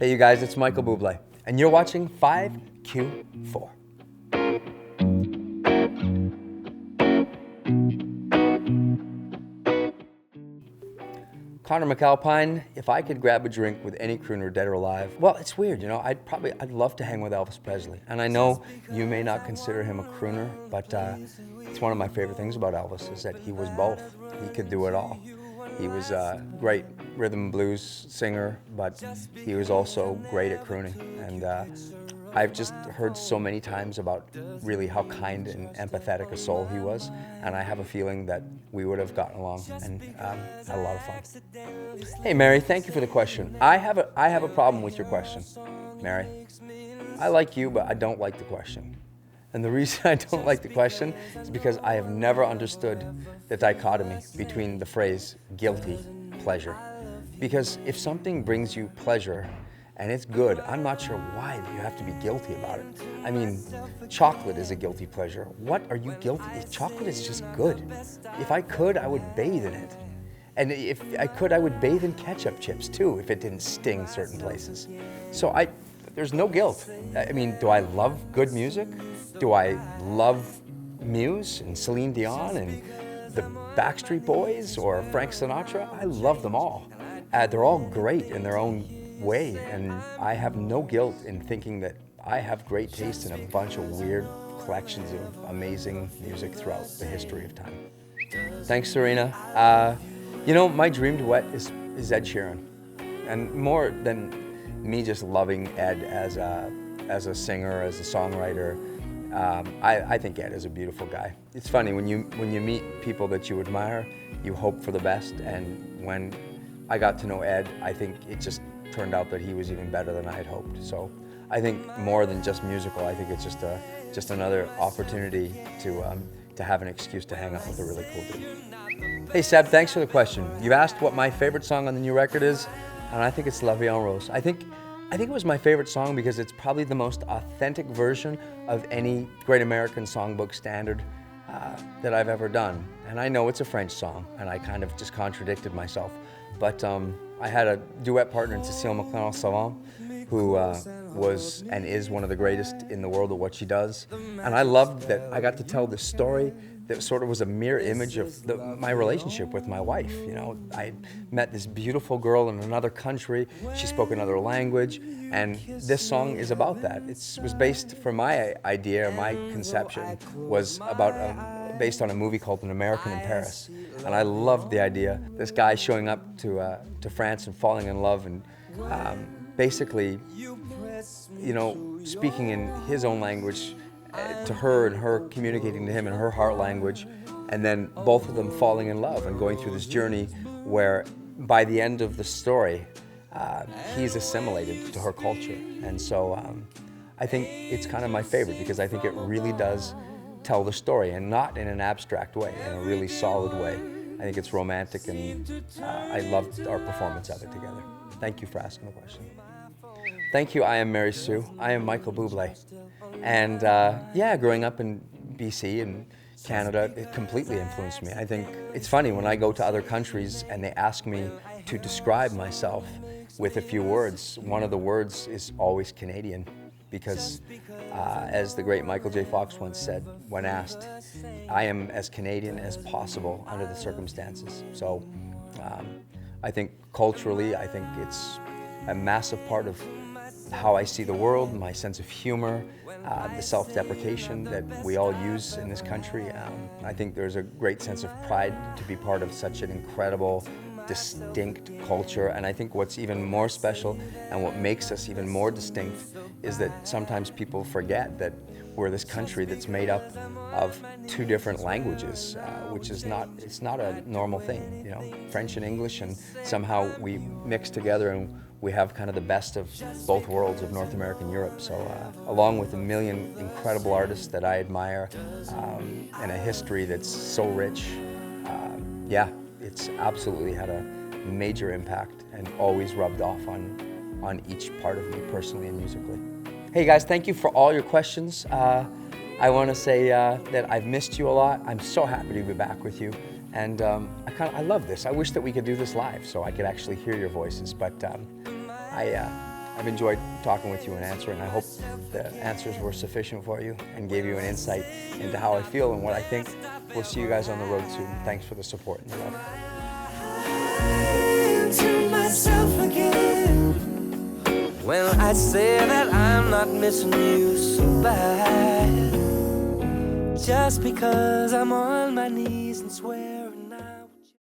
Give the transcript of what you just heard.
Hey, you guys, it's Michael Bublé, and you're watching 5Q4. Connor McAlpine, if I could grab a drink with any crooner, dead or alive, well, it's weird, you know, I'd love to hang with Elvis Presley. And I know you may not consider him a crooner, but it's one of my favorite things about Elvis is that he was both. He could do it all. He was a great rhythm and blues singer, but he was also great at crooning. And I've just heard so many times about really how kind and empathetic a soul he was, and I have a feeling that we would have gotten along and had a lot of fun. Hey Mary, thank you for the question. I have a problem with your question, Mary. I like you, but I don't like the question. And the reason I don't like the question is because I have never understood the dichotomy between the phrase guilty pleasure. Because if something brings you pleasure and it's good, I'm not sure why you have to be guilty about it. I mean, chocolate is a guilty pleasure. What are you guilty? Chocolate is just good. If I could, I would bathe in it. And if I could, I would bathe in ketchup chips too, if it didn't sting certain places. So there's no guilt. I mean, do I love good music? Do I love Muse and Celine Dion and the Backstreet Boys or Frank Sinatra? I love them all. They're all great in their own way, and I have no guilt in thinking that I have great taste in a bunch of weird collections of amazing music throughout the history of time. Thanks, Serena. You know, my dream duet is Ed Sheeran, and more than me just loving Ed as a singer, as a songwriter. I think Ed is a beautiful guy. It's funny, when you meet people that you admire, you hope for the best, and when I got to know Ed, I think it just turned out that he was even better than I had hoped. So I think more than just musical, I think it's just another opportunity to have an excuse to hang out with a really cool dude. Hey Seb, thanks for the question. You asked what my favorite song on the new record is, and I think it's La Vie en Rose. I think it was my favorite song because it's probably the most authentic version of any Great American Songbook standard that I've ever done. And I know it's a French song, and I kind of just contradicted myself. But I had a duet partner in Cécile McLennan-Savant, who was and is one of the greatest in the world at what she does. And I loved that I got to tell this story that sort of was a mirror image of my relationship with my wife. You know, I met this beautiful girl in another country. She spoke another language, and this song is about that. It was based, for my idea, my conception, was about based on a movie called An American in Paris. And I loved the idea. This guy showing up to France and falling in love and basically, you know, speaking in his own language to her and her communicating to him in her heart language, and then both of them falling in love and going through this journey where by the end of the story, he's assimilated to her culture. And so I think it's kind of my favorite because I think it really does tell the story, and not in an abstract way, in a really solid way. I think it's romantic, and I loved our performance of it together. Thank you for asking the question. Thank you, I am Mary Sue. I am Michael Bublé. And yeah, growing up in BC and Canada, it completely influenced me. I think it's funny when I go to other countries and they ask me to describe myself with a few words, one of the words is always Canadian. Because as the great Michael J. Fox once said when asked, I am as Canadian as possible under the circumstances. So I think culturally, I think it's a massive part of how I see the world, my sense of humor, the self-deprecation that we all use in this country. I think there's a great sense of pride to be part of such an incredible, distinct culture. And I think what's even more special and what makes us even more distinct is that sometimes people forget that we're this country that's made up of two different languages, which is it's not a normal thing, you know, French and English, and somehow we mix together and we have kind of the best of both worlds of North America and Europe. So along with a million incredible artists that I admire and a history that's so rich, yeah, it's absolutely had a major impact and always rubbed off on each part of me personally and musically. Hey guys, thank you for all your questions. I want to say that I've missed you a lot. I'm so happy to be back with you. And I love this. I wish that we could do this live so I could actually hear your voices, but I I've enjoyed talking with you and answering. I hope the answers were sufficient for you and gave you an insight into how I feel and what I think. We'll see you guys on the road soon. Thanks for the support and your love. To myself again. Well, I'd say that I'm not missing you so bad, just because I'm on my knees and swearing now.